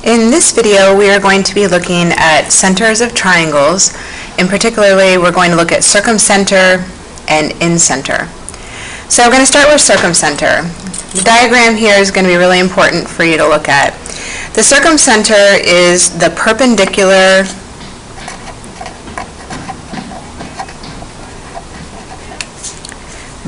In this video, we are going to be looking at centers of triangles. In particularly, we're going to look at circumcenter and incenter. So we're going to start with circumcenter. The diagram here is going to be really important for you to look at. The circumcenter is the perpendicular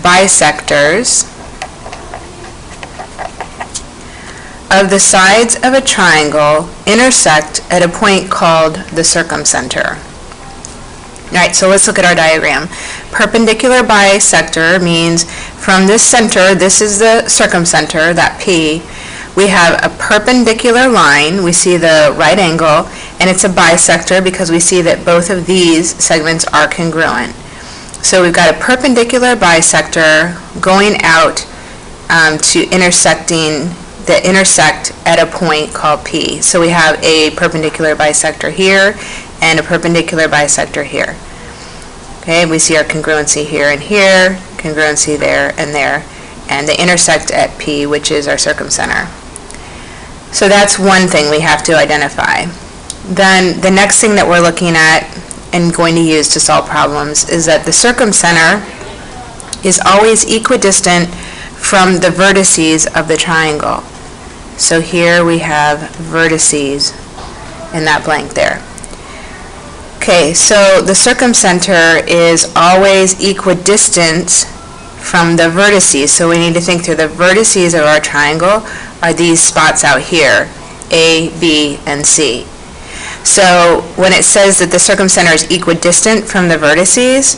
bisectors of the sides of a triangle intersect at a point called the circumcenter. Alright, so let's look at our diagram. Perpendicular bisector means from this center, this is the circumcenter, that P, we have a perpendicular line, we see the right angle, and it's a bisector because we see that both of these segments are congruent. So we've got a perpendicular bisector going out to intersect at a point called P. So we have a perpendicular bisector here and a perpendicular bisector here. Okay, we see our congruency here and here, congruency there and there, and they intersect at P, which is our circumcenter. So that's one thing we have to identify. Then the next thing that we're looking at and going to use to solve problems is that the circumcenter is always equidistant from the vertices of the triangle. So here we have vertices in that blank there. Okay, so the circumcenter is always equidistant from the vertices. So we need to think through the vertices of our triangle are these spots out here, A, B, and C. So when it says that the circumcenter is equidistant from the vertices,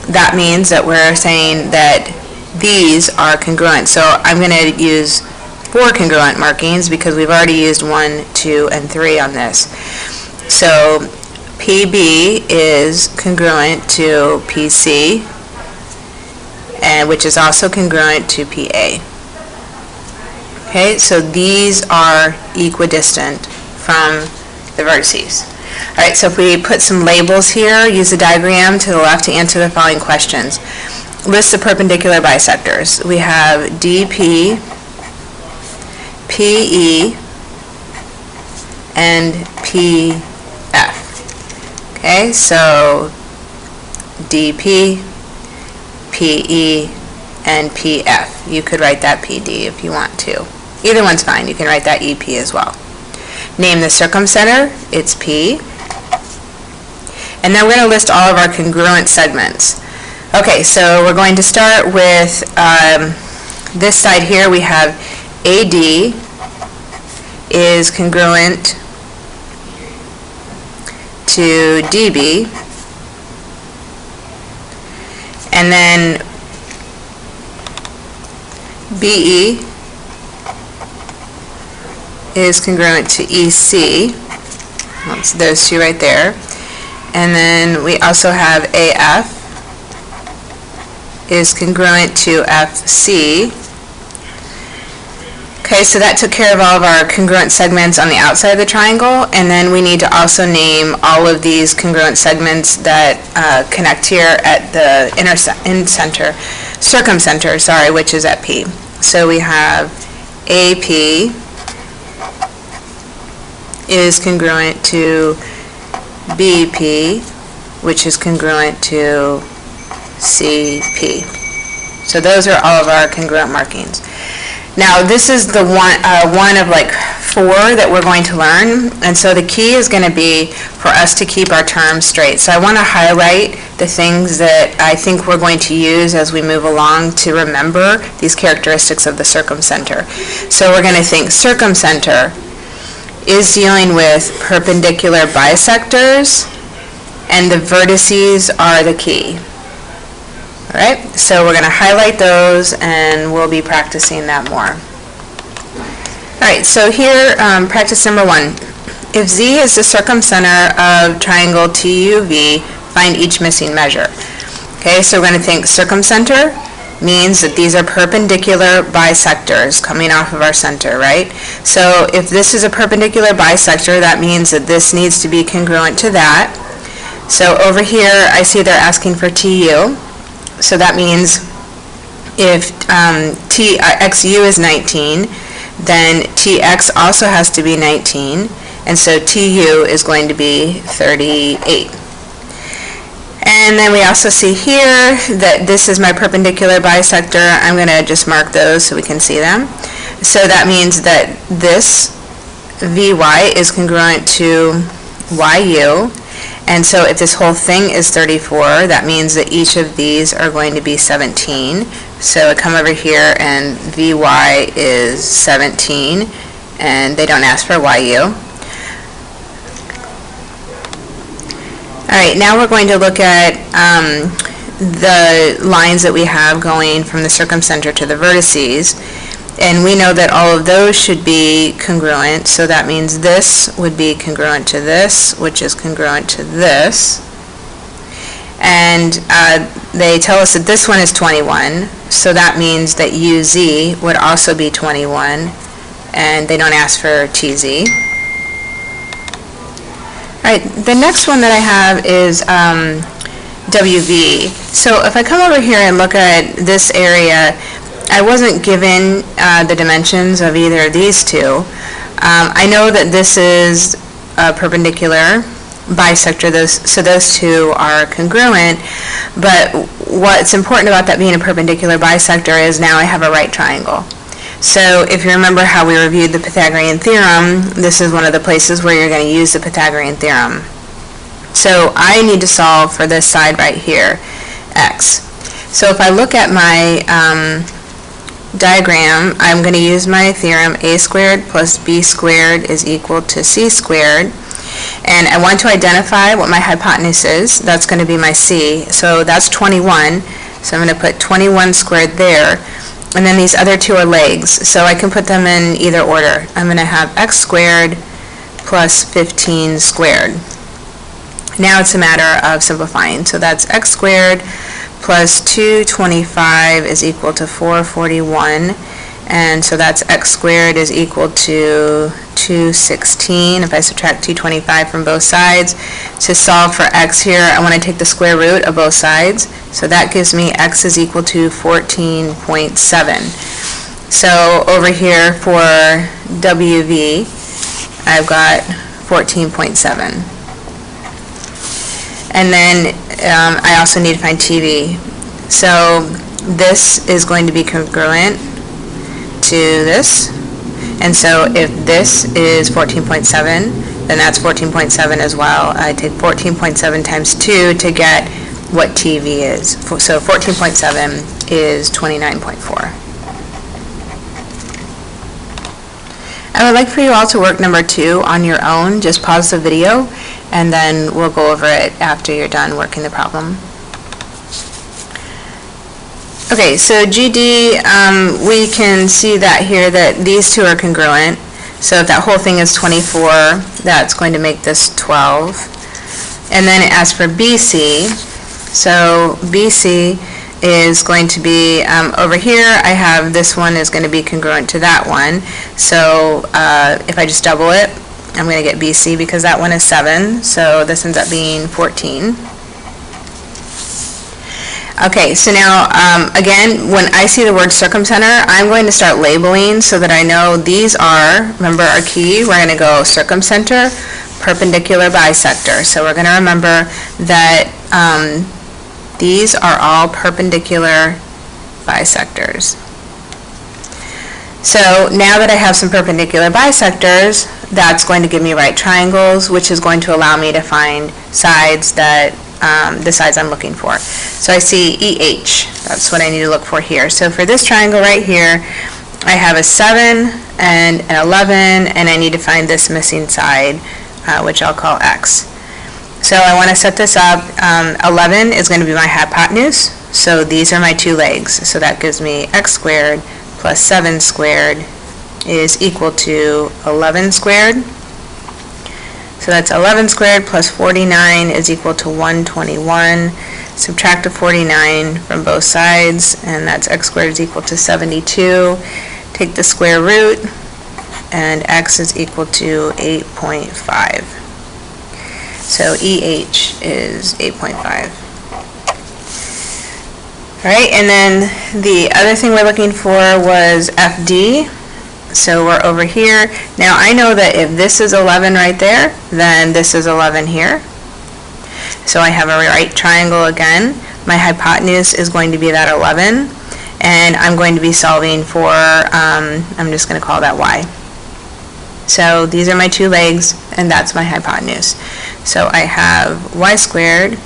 that means that we're saying that these are congruent. So I'm going to use 4 congruent markings because we've already used 1, 2, and 3 on this. So PB is congruent to PC, and which is also congruent to PA. Okay, so these are equidistant from the vertices. Alright, so if we put some labels here, use the diagram to the left to answer the following questions. List the perpendicular bisectors. We have DP, PE, and PF. Okay, so DP, PE, and PF. You could write that PD if you want to. Either one's fine. You can write that EP as well. Name the circumcenter. It's P. And then we're going to list all of our congruent segments. Okay, so we're going to start with this side here. We have AD is congruent to DB, and then BE is congruent to EC. That's those two right there. And then we also have AF is congruent to FC. Okay, so that took care of all of our congruent segments on the outside of the triangle, and then we need to also name all of these congruent segments that connect here at the circumcenter, sorry, which is at P. So we have AP is congruent to BP, which is congruent to CP. So those are all of our congruent markings. Now this is the one of like 4 that we're going to learn, and so the key is going to be for us to keep our terms straight. So I want to highlight the things that I think we're going to use as we move along to remember these characteristics of the circumcenter. So we're going to think circumcenter is dealing with perpendicular bisectors, and the vertices are the key. Alright, so we're going to highlight those and we'll be practicing that more. Alright, so here, practice number 1. If Z is the circumcenter of triangle TUV, find each missing measure. Okay, so we're going to think circumcenter means that these are perpendicular bisectors coming off of our center, right? So if this is a perpendicular bisector, that means that this needs to be congruent to that. So over here, I see they're asking for TU. So that means if XU is 19, then Tx also has to be 19, and so Tu is going to be 38. And then we also see here that this is my perpendicular bisector. I'm going to just mark those so we can see them. So that means that this Vy is congruent to Yu, and so if this whole thing is 34, that means that each of these are going to be 17. So I come over here and Vy is 17, and they don't ask for Yu. Alright, now we're going to look at the lines that we have going from the circumcenter to the vertices, and we know that all of those should be congruent, so that means this would be congruent to this, which is congruent to this, and they tell us that this one is 21, so that means that UZ would also be 21, and they don't ask for TZ. Alright, the next one that I have is WV. So if I come over here and look at this area, I wasn't given the dimensions of either of these two. I know that this is a perpendicular bisector, so those two are congruent, but what's important about that being a perpendicular bisector is now I have a right triangle. So if you remember how we reviewed the Pythagorean theorem, this is one of the places where you're going to use the Pythagorean theorem. So I need to solve for this side right here, x. So if I look at my diagram, I'm going to use my theorem a squared plus b squared is equal to c squared. And I want to identify what my hypotenuse is. That's going to be my c. So that's 21. So I'm going to put 21 squared there. And then these other two are legs, so I can put them in either order. I'm going to have x squared plus 15 squared. Now it's a matter of simplifying. So that's x squared plus 225 is equal to 441. And so that's x squared is equal to 216. If I subtract 225 from both sides, to solve for x here, I want to take the square root of both sides. So that gives me x is equal to 14.7. So over here for WV, I've got 14.7. And then I also need to find TV. So this is going to be congruent to this, and so if this is 14.7, then that's 14.7 as well. I take 14.7 times 2 to get what TV is. So 14.7 is 29.4. I would like for you all to work number 2 on your own. Just pause the video and then we'll go over it after you're done working the problem. Okay, so GD, we can see that here that these two are congruent. So if that whole thing is 24, that's going to make this 12. And then it asks for BC. So BC is going to be, over here I have this one is going to be congruent to that one. So if I just double it, I'm going to get BC because that one is 7. So this ends up being 14. Okay, so now, again, when I see the word circumcenter, I'm going to start labeling so that I know these are, remember our key, we're going to go circumcenter, perpendicular bisector. So we're going to remember that these are all perpendicular bisectors. So now that I have some perpendicular bisectors, that's going to give me right triangles, which is going to allow me to find sides that the sides I'm looking for. So I see EH, that's what I need to look for here. So for this triangle right here, I have a 7 and an 11, and I need to find this missing side, which I'll call X. So I want to set this up. 11 is going to be my hypotenuse, so these are my two legs. So that gives me X squared plus 7 squared is equal to 11 squared. So that's 11 squared plus 49 is equal to 121. Subtract the 49 from both sides, and that's x squared is equal to 72. Take the square root, and x is equal to 8.5. So EH is 8.5. All right, and then the other thing we're looking for was FD. So we're over here. Now I know that if this is 11 right there, then this is 11 here. So I have a right triangle again. My hypotenuse is going to be that 11, and I'm going to be solving for, I'm just going to call that y. So these are my two legs, and that's my hypotenuse. So I have y squared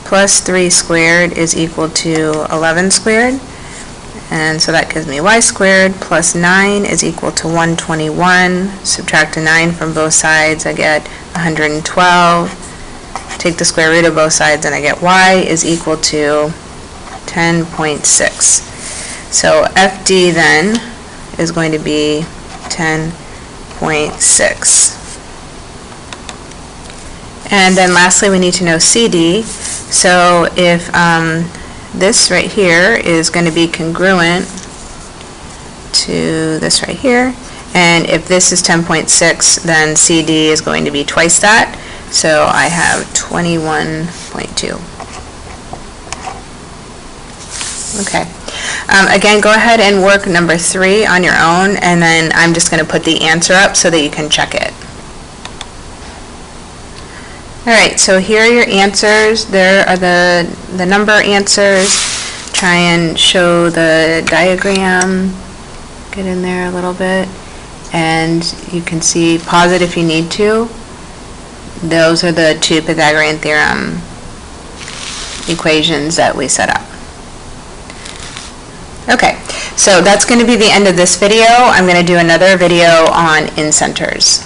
plus 3 squared is equal to 11 squared. And so that gives me y squared plus 9 is equal to 121. Subtract a 9 from both sides, I get 112. Take the square root of both sides, and I get y is equal to 10.6. So FD then is going to be 10.6. And then lastly, we need to know CD. So if this right here is going to be congruent to this right here, and if this is 10.6, then CD is going to be twice that. So I have 21.2. Okay. Again, go ahead and work number 3 on your own, and then I'm just going to put the answer up so that you can check it. Alright, so here are your answers. There are the number answers. Try and show the diagram. Get in there a little bit. And you can see, pause it if you need to. Those are the two Pythagorean theorem equations that we set up. Okay, so that's going to be the end of this video. I'm going to do another video on incenters.